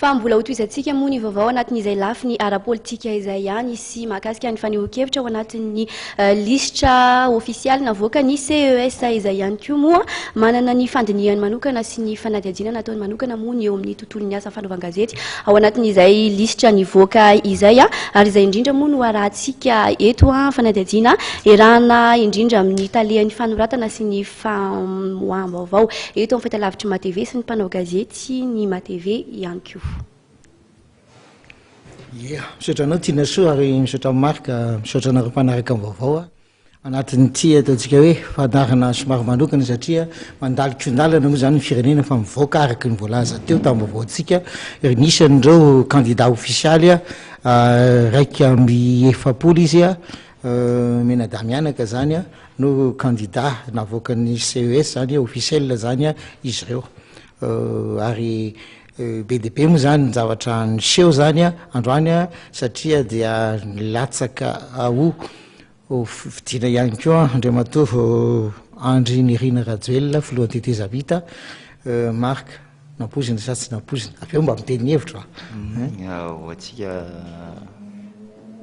fa mbola hotoizantsika moa ny vaovao anatin'izay lafiny ara-politika izay ihany sy mahakasika ny fanehoan-kevitra ao anatin'ny lisitra ofisialy navoaka ny CES izay ihany koa moa manana ny fandinihany manokana sy ny fanadihadiana nataony manokana moa ny eo amin'ny tontolon'ny asa fanaovan-gazety ao anatin'izay lisitra nivoaka izay ary izay indrindra moa no arahantsika eto fanadihadiana erahana indrindra amin'ny talehan'ny fanoratana sy ny famoaham-baovao eto amin'ny fahitalavitra matv sy ny mpanao gazety ny matv ihany koa. Misaotra anao tiana soa ary misaotra marika misaotra anareo mpanaraka amin'ny vaovao anatin'ny ty ataontsika hoe fandarana somary manokana satria mandalokondalana moa zany ny firenena fa mivoaka araky ny voalaza teo tamin'ny vaovaontsika nisy an'ireo candidat ofisialy raiky amby 7 izy menada mianaka zany no candidat navoakan'ny CES zany officiel zany izy ireo ary BDP moa zany ny zavatra niseho zany androany satria dia latsaka ao fidina ihany koa andriamatoa Andry Nirina Rajoelina filohan'ny teteza vita marque nampozina sa tsy nampozina aveo mba miteny hevitra atsika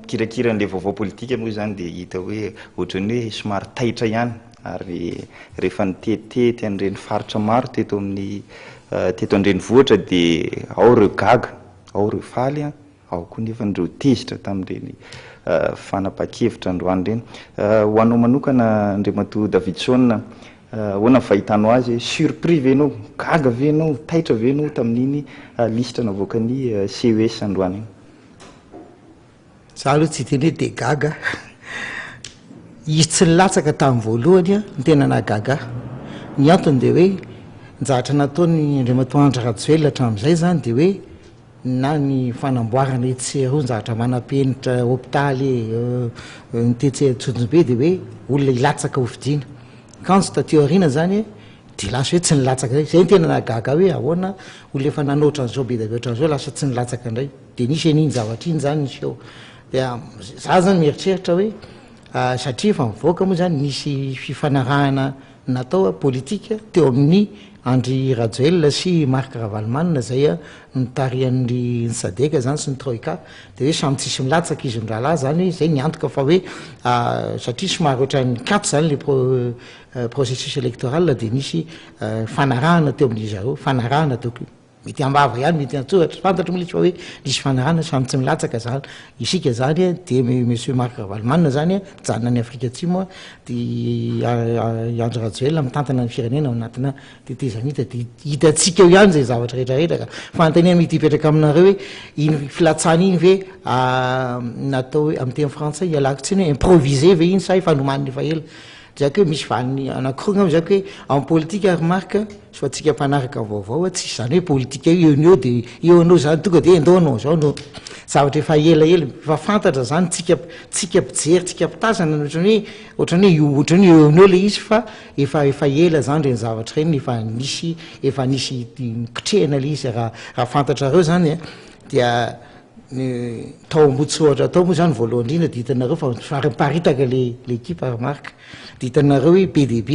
kirakira an'le vaovao politika moa zany dia hita hoe ohatrany hoe somary taitra ihany ary rehefa nitetitety an'ireny faritra maro teto amin'ny teto andrenivohitra dia ao ireo gaga ao ireo faly ao koa nefa nireo tezitra tamin'ireny fanapa-kevitra androany ireny ho anao manokana andriamatoa Davidson hoana fahitanao azy surpris ve anao gaga ve anao taitra ve anao tamin'iny lisitra navoakany CES androany iny za aloha tsy teny hoe de gaga izy tsy nilatsaka tamin'ny voalohany ny tena nahagaga ny antony dia hoe nizahatra nataony andriamatoa Andry Rajoelina hatramin'izay zany dia hoe na ny fanamboarana etsero nizahatra manam-penitra hôpitaly ny tetsetsonjobe dia hoe olona ilatsaka ho fidiana kanso tateo aoriana zany dia lasa hoe tsy nilatsaka zay zay ny tena nahagaga hoe ahoana olona efa nanoatra an'izao be davy ohatran'izao lasa tsy nilatsaka indray dia nisy an'iny zavatra iny zany niseo dia za zany mieritreritra hoe satria fa mivoaka moa zany nisy fifanarahana natao politika teo amin'ny Andry Rajoelina sy Marc Ravalomanina zay nitarian'ny Sadeka zany sy ny Troïka dia hoe samy tsisy milatsaka izy ndrala zany zay niantoka fa hoe satria somary ohatran'ny kato zany le processus électoral dia nisy fanarahana teo amin'izy zareo fanarahana toko mety ambava ihany mety antsoratra fantatra moa fa hoe nisy fanarahana samy tsy milatsaka zany isika zany dia monsieur Marc Ravalomanina zany mijanona ny Afrika Atsimo dia Andry Rajoelina mitantana ny firenena ao anatina tetezamita dia hitatsika eo ihany zay zavatra rehetrarehetra ka fantaniana mety hipetraka aminareo hoe iny filatsana iny ve natao hoe amin'ny teny frantsay ialako tsiny hoe improvisé ve iny sa efa nomaniny efa ela zako hoe misy vaniny anankiroa zako hoe en politika remarque so atsika mpanaraka vaovao tsisy zany hoe politika eo eo dia eo anao zany tonga dia endaonao zao no zavatra efa elaela fa fantatra zany tsika mpijery tsika mpitazana ohatrany hoe eo eo le izy fa efa ela zany reny zavatra reny efa nisy kotrehana le izy raha fantatrareo zany dia tao ambotsohatra tao moa zany voalohany indrindra dia hitanareo fa somary miparitaka l'équipe remarque dia hitanareo hoe PDB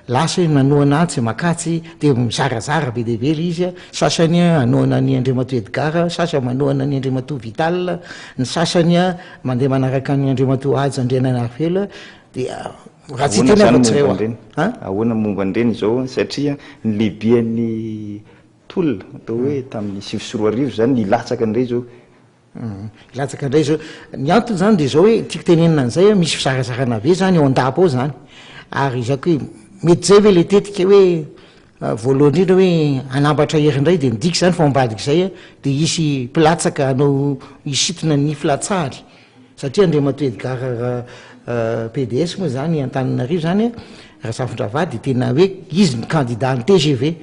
lasa hoe nanoana antsy makatsy dia mizarazara PDB le izy sasany anoana ny Andriamatoa Edgar sasany manoana ny Andriamatoa Vital ny sasany mandeha manaraka ny Andriamatoa Ady Andriananarivelo dia raha tsy tena votsireo ahoana momba an'ireny zao satria ny lehibean'ny tolona atao hoe tamin'ny 9 sy 4 arivo zany nilatsaka an'ireny zao ilatsaka indray zao ny antony zany dia zao hoe tiako tenenina an'izay misy fizarazarana be zany ao an-dapa ao zany ary zako hoe mety zay ve le tetika hoe voalohany indrindra hoe anambatra hery indray dia midika zany fa ambadika izay dia isy mpilatsaka anao isitona ny filatsary satria Andriamatoa Edgar PDS moa zany Antananarivo zany raha safindravady dia tena hoe izy ny candidat ny TGV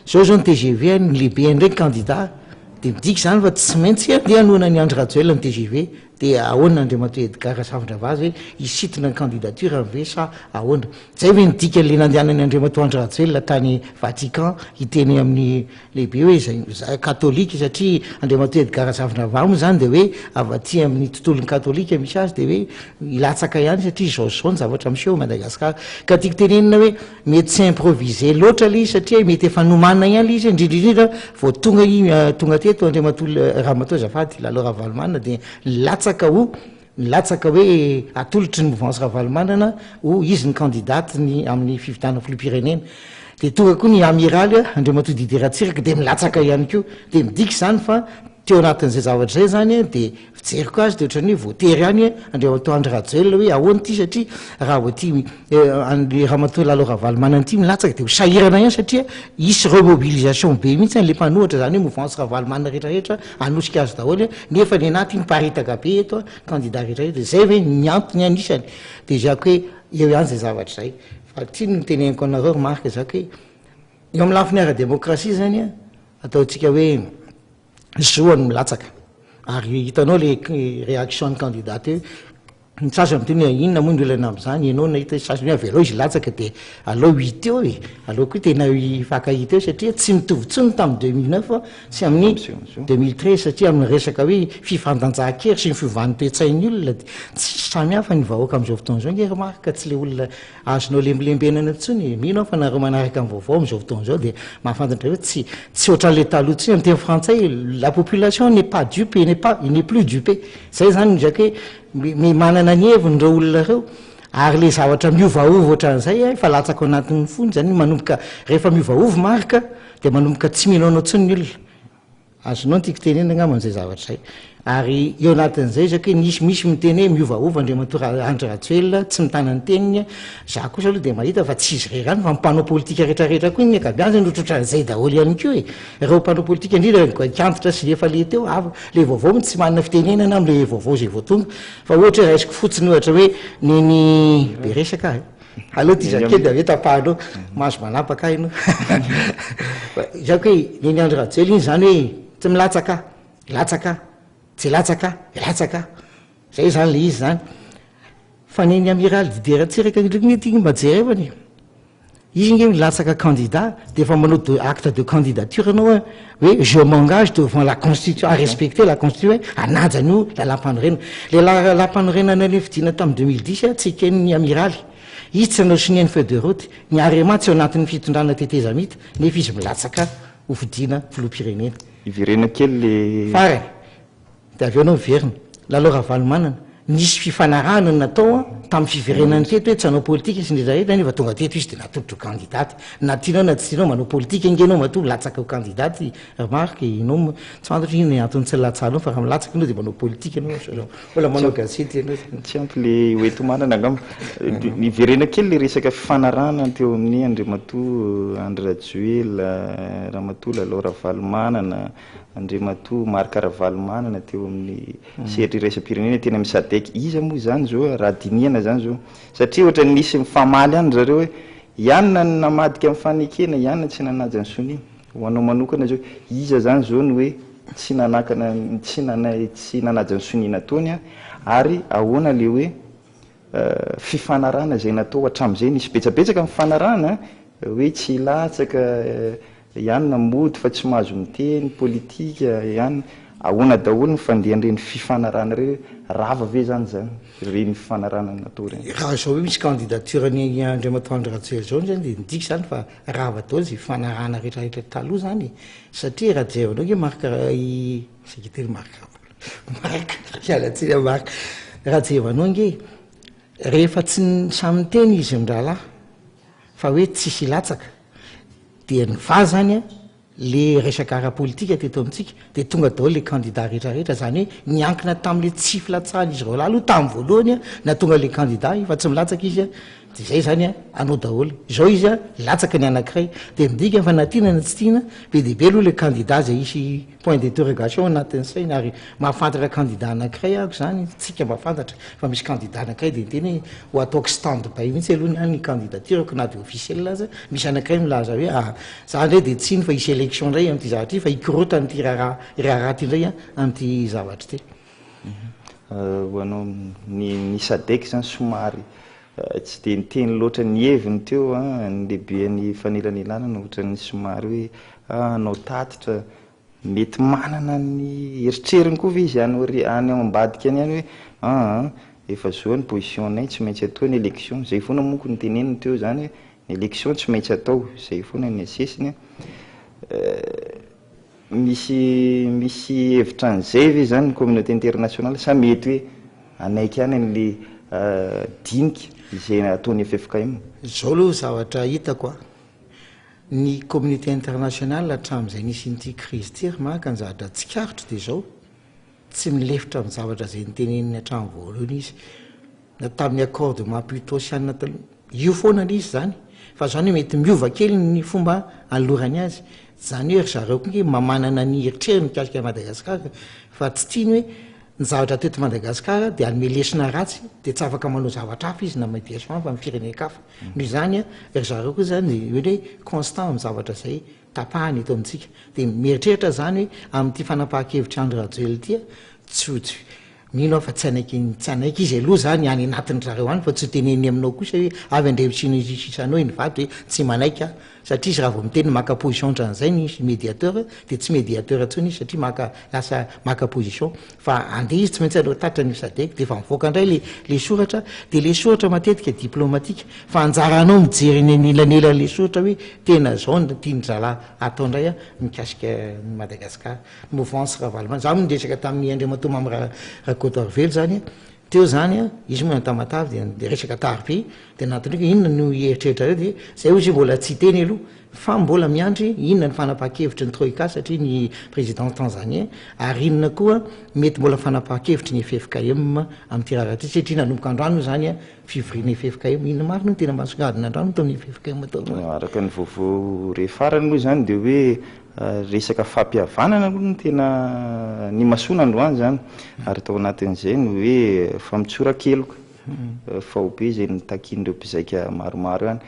zao zao ny TGV ny lehibe ndraiky candidat dia midika zany fa tsy maintsy dia anoana ny Andry Rajoelina ny TGV de ahoana andriamatoa Edgar Safindravary hoe isitina ny candidature ve sa ahoana zay hoe nidika le nandehanany andriamatoa Andry Rajoelina tany Vatican hiteny amin'ny lehibe hoe zay katolika satria andriamatoa Edgar Safindravary moa zany de hoe avaty amin'ny tontolony katolika misy azy de hoe ilatsaka ihany satria zao ny zavatra miseho Madagasikara ka tiako tenenina hoe mety tsy improviser loatra le izy satria mety efa nomanina ihany le izy indrindrindrindra vao tonga teto andriamatoa Ramatoa Zafady Lalo Ravalomanana de nilatsaka hoe atolotry ny mouvance Ravalomanana ho izy ny candidate ny amin'ny fividianana filoham-pirenena de tonga koa ny amiraly andriamatoa Didier Ratsiraka de milatsaka ihany koa de midika zany fa teo anatin'izay zavatra zay zany de fijeriko azy de ohatrany hoe voatery ihany andriamatoa Andry Rajoelina hoe ahoana ity satria raha vao ty Ramatoa Lalo Ravalomanana ity milatsaka de ho sahirana ihany satria isy remobilisation be mihitsy le mpanohatra zany hoe mouvance Ravalomanana rehetrarehetra anosika azy daholo nefa ny anaty miparitaka be eto candidat rehetrarehetra zay hoe miantony anisany de zako hoe eo ihany zay zavatra zay fa ty no teneniko anareo remarque zako hoe eo amin'ny lafiny ara-démocratie zany ataontsika hoe zoany milatsaka ary hitanao le réaction ny candidat eo ny sasany miteny hoe inona moa ny olana am'izany ianao nahita sasany hoe avelao izy latsaka de alao 8 eo e alao koa tena fakahita eo satria tsy mitovy tsony tamin'ny 2009 fa sy amin'ny 2013 satria amin'ny resaka hoe fifandanjahan-kery sy ny fiovan'ny toe-tsain'ny olona de tsy samihafa ny vahoaka am'izao fotoan'izao nge remarque tsy le olona azonao lembelembenana tsony mino aho fa nareo manaraka amin'ny vaovao am'izao fotoan'izao de mahafantatra hoe tsy ohatran'le taloha tsiny amin'ny teny frantsay la population n'est pas dupe il n'est plus dupe zay zany nizaka hoe manana ny heviny reo olona reo ary le zavatra miovaova ohatran'izay fa latsaka ao anatin'ny fony zany manomboka rehefa miovaova marika de manomboka tsy minaonao tsiny ny olona azonao tiako tenena angaman'izay zavatra zay ary eo anatin'izay zaka hoe misy miteny hoe miovaova andriamatoa Andry Rajoelina tsy mitana ny teniny za kosa aloha de mahita fa tsy izy rerany fa mpanao politika rehetrarehetra koa ny akabiazany ohatrohatran'izay daholo ihany koa e reo mpanao politika indrindra kantitra sy efa le teo le vaovao tsy manana fitenenana am'le vaovao zay voatonga fa ohatra hoe raisiko fotsiny ohatra hoe neny be resaka aloha ty zakely de ave tapahanao mahazo manapaka ianao zako hoe neny Andry Rajoelina iny zany hoe tsy milatsaka tsy latsaka zay zany le izy zany fa neny amiraly Didier Ratsiraka ty mbajerevany izy nge milatsaka candidat de efa manao acte de candidature anao hoe je m'engage devant la constitution à respecter la constitution anajany io lalam-panorenana le lalam-panorenana le fidina tamin'ny 2010 tsy eken'ny amiraly izy tsy anao siniany feuille de route ny arema tsy ao anatin'ny fitondrana teteza mita nefa izy milatsaka ho fidina filoham-pirenena iverena kely le fara de avy eo anao miverina Lalo Ravalomanana nisy fifanarahana natao tamin'ny fiverenany teto hoe tsy anao politika sy nrehetrarehetra nefa tonga teto izy de natolotro candidaty na tianao na tsy tianao manao politika ingenao mato latsaka ho candidaty remarque inao tsy fantatro ino antony tsy latsanao fa raha milatsaka anao de manao politika anao mbola manao gazety ianao tsy ampy le hoetomanana angamba niverena kely le resaka fifanarahana teo amin'ny andriamatoa Andry Rajoelina Ramatoa Lalo Ravalomanana andriamatoa Marc Ravalomanana teo amin'ny sehatry iraisam-pirenena tena misadeky iza moa zany zao raha dinihana zany zao satria ohatra nisy mifamaly any zareo hoe ianona ny namadika amin'ny fanekena ianona tsy nanaja ny sonina ho anao manokana zao iza zany zao ny hoe tsy nanaja ny sonina tony ary ahoana le hoe fifanarahana zay natao hatramin'izay nisy betsabetsaka mifanarahana hoe tsy latsaka ianona mody fa tsy mahazo miteny politika ihany ahoana daholo ny fandehan'ireny fifanarahana reny rava ve zany reny fifanarahana natao reny raha zao hoe misy candidature ny andriamatoa Andry Rajoelina zao zany de midika zany fa rava daholo zay fifanarahana rehetrarehetra taloha zany satria raha jevanao hoe marque secrétaire marque ialatsiny marque raha jevanao nge rehefa tsy samy teny izy am'rahalahy fa hoe tsisy latsaka de ny va zany le resaka ara-politika teto amintsika de tonga daholo le candidat rehetrarehetra zany hoe niankina tamin'le tsy filatsahana izy roa lahy aloha tamin'ny voalohany na tonga le candidat fa tsy milatsaka izy de zay zany anao daholo zao izy latsaka ny anankiray de midika fa natina na tsy tiana be dehibe aloha le candidat zay isy point d'interrogation anatin'ny sainy ary mahafantatra candidat anankiray ako zany tsika mahafantatra fa misy candidat anankiray de teny ho ataoko stand by mihitsy aloha ny candidature na de officiel aza misy anankiray milaza hoe za ndray de tsiny fa isy élection ndray am'ty zavatra ty fa ikorotany ty raha ty ndray am'ty zavatra ty ho anao ny sadeky zany somary tsy de niteny loatra ny heviny teo ny lehiben'ny fanelanelanana ohatran'ny somary hoe anao tatitra mety manana ny eritreriny koa ve izy any ambadika any ihany hoe efa zao ny position-nay tsy maintsy atao ny élection zay foana monko ny teneniny teo zany hoe ny élection tsy maintsy atao zay foana ny asesiny misy hevitra an'izay ve zany ny communauté internationale sa mety hoe anaiky any an'le dinika izay ataony FFKM zao aloha zavatra hitako a ny communauté internationale hatramin'izay nisy nyity crise ty maka ny zavatra tsikaritro de zao tsy milefitra amin'ny zavatra zay niteneniny hatramy voalohany izy na tamin'ny accord de Maputo-Siana taloha io foana izy zany fa zany hoe mety miova kely ny fomba alorany azy zany hoe ry zareo koa mamanana ny eritreriny mikasika Madagasikara fa tsy tiany hoe ny zavatra teto Madagasikara de anome lesona ratsy de tsy afaka manao zavatra hafa izy na médiation hafa amin'ny firenena-kafa noho izany ry zareo koa zany hoe constant amin'ny zavatra zay tapahany eto amintsika de mieritreritra zany hoe amin'ity fanapahan-kevitry Andry Rajoelina ity tsy mino fa tsy anaiky izy aloha zany any anatin'ny zareo any fa tsy teneny aminao kosa hoe avy andrevitsinyisanao iny vaty hoe tsy manaiky satria izy raha vao miteny maka position ohatran'izay ny médiateur de tsy médiateur atsony izy satria lasa maka position fa andeha izy tsy maintsy aleo tatra ny sadeky de fa mivoaka indray le soratra de le soratra matetika diplomatika fa anjaranao mijery ny anilan'elan'le soratra hoe tena zao ny tiany zala atao indray mikasika Madagasikara mouvance ravalement za mindresaka tamin'ny Andriamatoa Mamy Rakotoarivelo zany teo zany izy moa natamatavy de resaka taripy de natony hoe inona no eritreritra reo de zay izy mbola tsy teny aloha fa mbola miandry inona ny fanapahan-kevitry ny troika satria ny président tanzanien ary inona koa mety mbola fanapahan-kevitry ny FFKM amin'ity raha ty satria nanomboka androany zany fivoriana FFKM inona marina no tena masongadina androany tamin'ny FFKM atao araka ny vaovao rehefarany moa zany de hoe resaka fampihavanana aloha ny tena ny masona androany zany ary tao anatin'izay no hoe famitsorakeloka faobe zay nitakin'ireo mpizaika maromaro any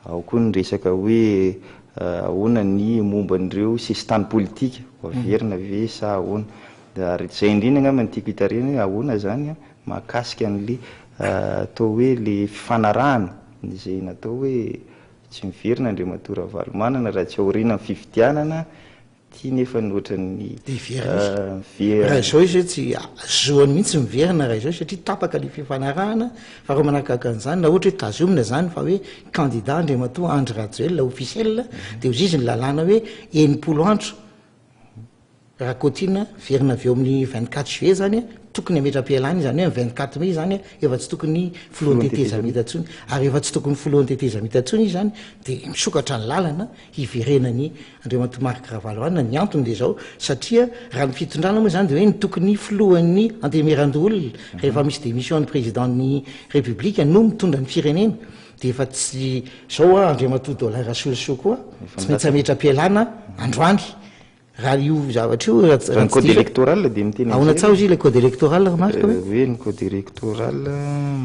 ao koa ny resaka hoe ahoana ny momba an'ireo sisitany politika averina ve sa ahoana ary zay indrindra angamba ny tiako hitarena hoe ahoana zany mahakasika an'le atao hoe le fifanarahana izay natao hoe tsy miverina Andriamatoa Ravalomanana raha tsy aoriana ny fifidianana tia nefa ny ohatran'ny raha zao izy hoe tsy zoany mihitsy miverina raha izao satria tapaka le fifanarahana fa raha manakaka an'izany na ohatra hoe tazomina zany fa hoe candidat Andriamatoa Andry Rajoelina officiel de ozy izy ny lalàna hoe 90 andro raha kotina verina avy eo amin'ny 24 juillet zany tokony ametra-pialany zany hoe 24 mai zany efa tsy tokony filohan'ny tetezamita atsony ary efa tsy tokony filohan'ny tetezamita atsony izy zany de misokatra ny lalana hiverenany Andriamatoa Marc Ravalomanana ny antony de zao satria raha ny fitondrana moa zany de hoe ny tokony filohan'ny antemeran-doolona rehefa misy démission ny président-ny république no mitondra ny firenena de efa tsy zao Andriamatoa Daolain Rasoloso koa tsy maintsy ametra-pialana androany raha io zavatra io code électoral de miteny ahona tsao izy le code électoral remarque hoe ny code électoral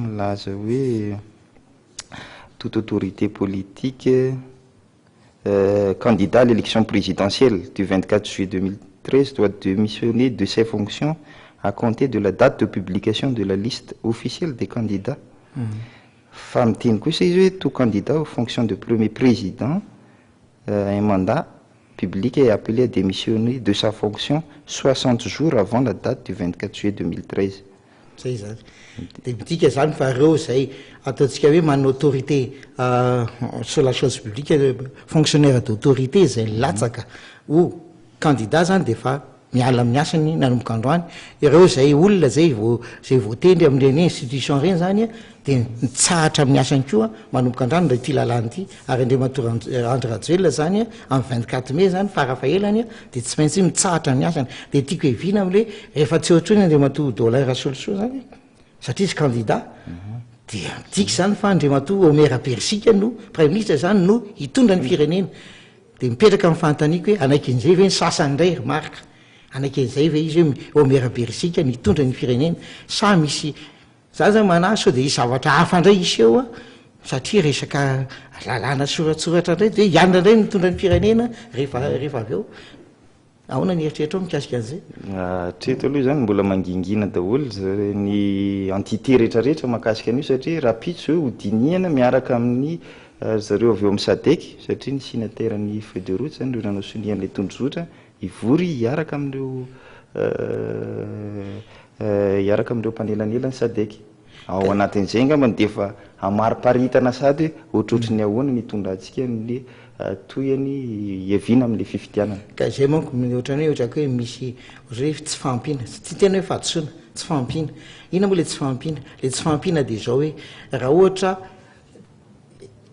milaza hoe toute autorité politique candidat à l'élection présidentielle du 24 juillet 2013 doit démissionner de ses fonctions à compter de la date de publication de la liste officielle des candidats. Fa miteny kosa izy hoe tout candidat aux fonctions de premier président un mandat public est appelé à démissionner de sa fonction 60 jours avant la date du 24 juillet 2013. Zay zany de midika zany fa reo zay ataontsika hoe manana autorité sur la chose publique fonctionnaire d'autorité zay latsaka o candidat zany de fa miala amin'ny asany nanomboka androany ireo zay olona zay voatendry amin'ireny institution reny zany de mitsahatra amin'ny asany koa manomboka andrano nda ity lalàna ity ary Andriamatoa Andry Rajoelina zany amin'ny 24 mai zany farafahelany de tsy maintsy mitsahatra amin'ny asany de tiako evina am'le rehefa tsy ohatrony Andriamatoa Daolain Rasoloso zany satria izy candidat de tiky zany fa Andriamatoa Omera Persika no premier ministre zany no hitondra ny firenena de mipetraka amin'ny fantaniko hoe anaikin'izay ve ny sasany indray remarque anaikin'izay ve izy hoe Omera Persika ny hitondra ny firenena sa misy za zany manahy sao de izy zavatra hafa indray isy eo satria resaka lalàna soratsoratra indray de hoe ianona indray mitondra ny firenena rehefa avy eo ahoana ny eritreritra mikasika an'izay treto aloha zany mbola mangingina daholo ny entité rehetrarehetra mahakasika an'io satria raha pitso hoe hodiniana miaraka amin'ny zareo avy eo amin'ny sadek satria ny signataire-ny feuille de route zany reo nanao sonian'ilay tondrozotra ivory hiaraka amin'ireo mpanelanelany sadek ao anatin'izay ngambany de efa amariparitana sady ohatrohatry ny ahoana mitondra antsika ny toyany evina amin'le fifidianana ka zay manko ohatrany ohatraka hoe misy ohatry hoe tsy fampina tsy tena hoe fahadisoana tsy fampina ina moa le tsy fampina le tsy fampina de zao hoe raha ohatra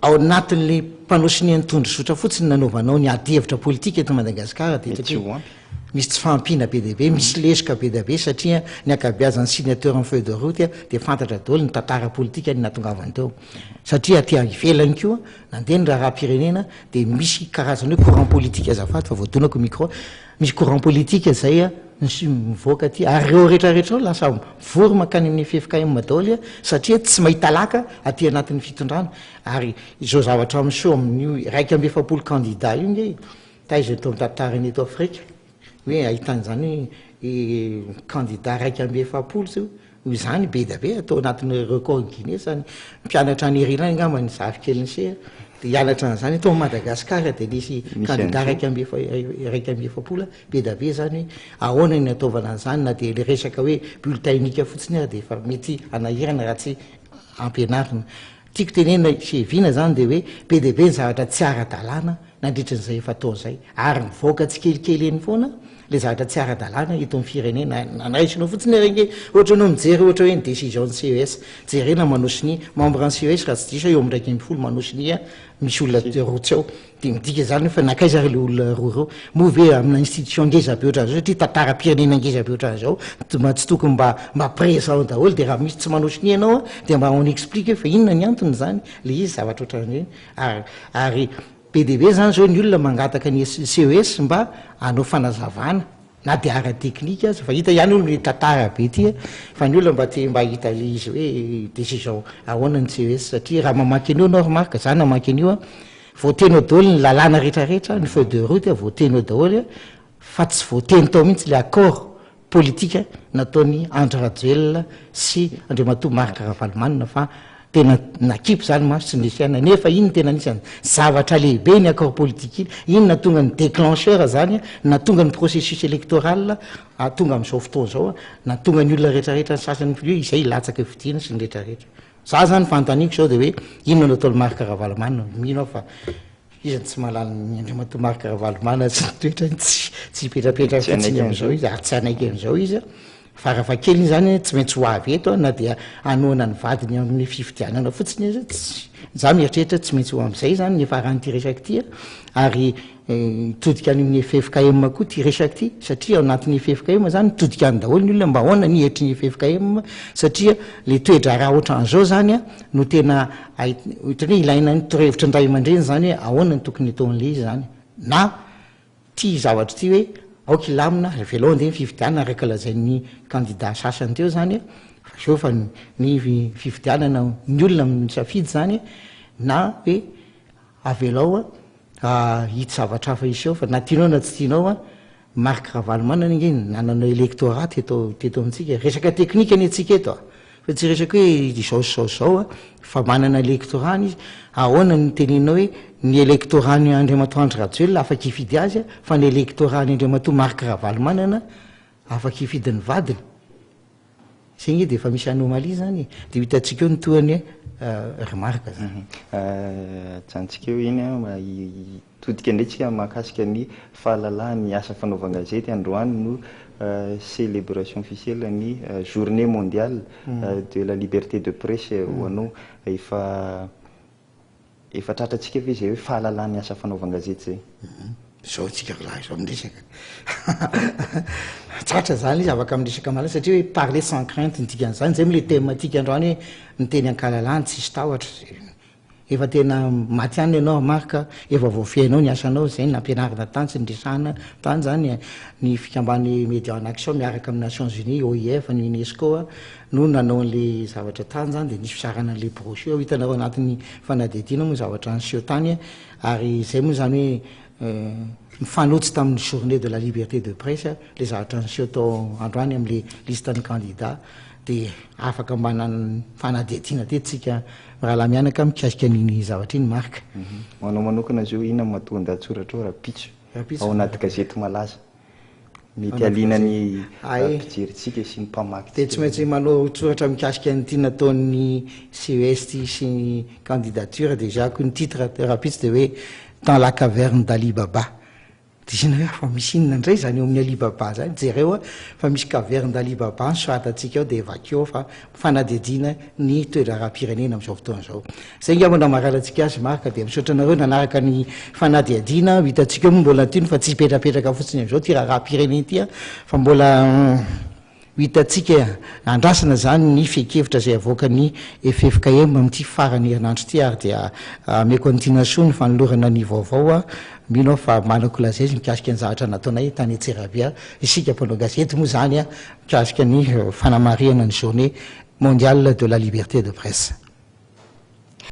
ao anatin'le mpanosinian'ny tondrozotra fotsiny nanaovanao ny ady hevitra politika eto Madagasikara de misy tsy fampina be deabe misy lesika be dabe satria ny akabeazan'ny signateur en feuille de route de fantatra daholo ny tantara politika ny natongavany teo satria aty ivelany koa nandeha ny raha-pirenena de misy karazany hoe courant politique azafady fa voadonako micro misy courant politique zay mivoaka aty ary reo rehetrarehetra ao lasa vory makany amin'ny FFKM daholo satria tsy mahita laka aty anatin'ny fitondrana ary izao zavatra amin'so amin'io raiky amby efapolo candidat io nge taiza to mitantarany eto Afrika hoe ahitan'zany candidat raiky amby efapolo zao zany be da be atao anatin'ny record Guinness zany mpianatra any Irilany ngamba ny zavy keliny se de hianatra an'zany atao Madagasikara de nisy candidat raiky amby efapolo be da be zany ahoana ny ataovana an'zany na de le resaka hoe bulletin unique fotsiny de efa mety anahirana raha tsy ampianarina tiako tenena sevina zany de hoe be de be ny zavatra tsy ara-dalàna nandritran'izay efa atao zay ary mivoaka tsy kelikely eny foana le zavatra tsy ara-dalàna ito amin'ny firenena nanaisinao fotsiny renge ohatra anao mijery ohatra hoe ny décision ny CES jerena manosiny membre ny CES raha tsy diso eo amin'ny raiky amby folo manosiny misy olona rotsy ao de midika zany fa nakaiza le olona roa reo move amina institution ngeza be ohatran'zao satria tantara-pirenena ngeza be ohatran'zao tsy tokony mba présent daholo de raha misy tsy manosiny ianao de mba on explique fa inona ny antony zany le izy zavatra ohatran'reny ary be de be zany zao ny olona mangataka ny CES mba anao fanazavana na de ara-teknika azy fa hita ihany olo le tantara be ty fa ny olona mba hita izy hoe décision ahoana ny CES satria raha mamaky an'io anao remarque zany namaky an'io voatenao daholo ny lalàna rehetrarehetra ny feuille de route voatenao daholo fa tsy voateny tao mihitsy le accord politique nataony Andry Rajoelina sy Andriamatoa Marc Ravalomanina fa tena nakipy zany maso tsy nlesiana nefa iny tena anisany zavatra lehibe ny accord politique iny iny na tonga ny déclencheur zany na tonga ny processus électoral tonga amin'izao fotoana zao na tonga ny olona rehetrarehetra ny sasany fio izay latsaka fidiana sy ny rehetrarehetra za zany fantaniko zao de hoe inona no ataony Marc Ravalomanina mino fa izany tsy mahalala ny Andriamatoa Marc Ravalomanina sy toetrany tsy petrapetra fotsiny am'izao izy ary tsy anaiky am'izao izy fa raha fa kely iny zany tsy maintsy ho avy eto na dia anoana ny vadiny amin'ny fifidianana fotsiny izy za mieritreritra tsy maintsy ho am'izay zany ny faran'ity resaky ty ary todika any amin'ny FFKM koa ty resaky ty satria ao anatin'ny FFKM zany todika any daholo ny olona mba ahoana ny heritry ny FFKM satria le toedra raha ohatran'izao zany no tena ohatrany hoe ilaina ny torohevitra ndray aman-dreny zany hoe ahoana ny tokony ataon'le izy zany na ty zavatra ty hoe aoka ilamina velao andeha ny fifidianana raika lazain'ny candidat sasany teo zany fa so fa ny fifidianana ny olona misafidy zany na hoe avelao hita zavatra hafa izy eo fa na tianao na tsy tianao Marc Ravalomanina nge nananao électorat teto amintsika resaka teknika ny atsika eto fa tsy resaka hoe zao fa manana électorat izy ahoana ny teneninao hoe ny électorat ny Andriamatoa Andry Rajoelina afaka hifidy azy fa ny électorat ny Andriamatoa Marc Ravalomanina afaka hifidiny vadiny zay nge de efa misy anomalie zany de hitantsika eo ny toany remarque zany jantsika eo iny todika indraytsika mahakasika ny fahalalahany asa fanaovana gazety androany no célébration officielle ny journée mondiale de la liberté de presse ho anao efa tratratsika ve zay hoe fahalalahany asa fanaovana gazety zay zao tsika lahy zao miresaka tratra zany izy afaka miresaka malay satria hoe parler sans crainte nidikan'zany zay mo le thématique androany hoe miteny ankalalany tsisy tahotra efa tena maty any ianao marka efa voafiainao ny asanao zay nampianarina tany sy nydresahana tany zany ny fikambany média en action miaraka amin'ny Nations Unies OIF ny UNESCO no nanao an'le zavatra tany zany de nisy fisarana an'le brochure hitanareo anatin'ny fanadidina moa zavatra an'seo tany ary zay moa zany hoe mifanotsy tamin'ny journée de la liberté de presse le zavatra nyseho tao androany am'le listany candidat dia afaka manany fanadihadiana tetytsika rahala mianaka mikasika niny zavatra iny marika manao manokana zio ina matonda tsoratra ao rapitso ao anaty gazety malaza mety alinany mpijeritsika sy ny mpamaky de tsy maintsy manao tsoratra mikasika ny tia nataon'ny CES ty sy ny candidature déjà ko ny titre rapitso de hoe dans la caverne d'Ali Baba de zina fa misy inona ndray zany eo amin'ny Ali Baba zany jereo fa misy caverne d'Ali Baba ny soatatsika ao de vakeo fa fanadihadiana ny toetra raha-pirenena amin'izao fotoana zao zay nga mbola maralatsika azy marika de misaotra nareo nanaraka ny fanadihadiana hitantsika eo mbola tiny fa tsy hipetrapetraka fotsiny am'izao ty raha-pirenena ty fa mbola hitantsika andrasana zany ny fekevitra zay avoaka ny FFKM amin'ity farany herinandro ty ary dia me continuation ny fanolorana ny vaovao mino fa manako lazay izy mikasika ny zavatra nataonay tany Antsirabe isika mpanao gazety moa zany mikasika ny fanamariana ny journée mondiale de la liberté de presse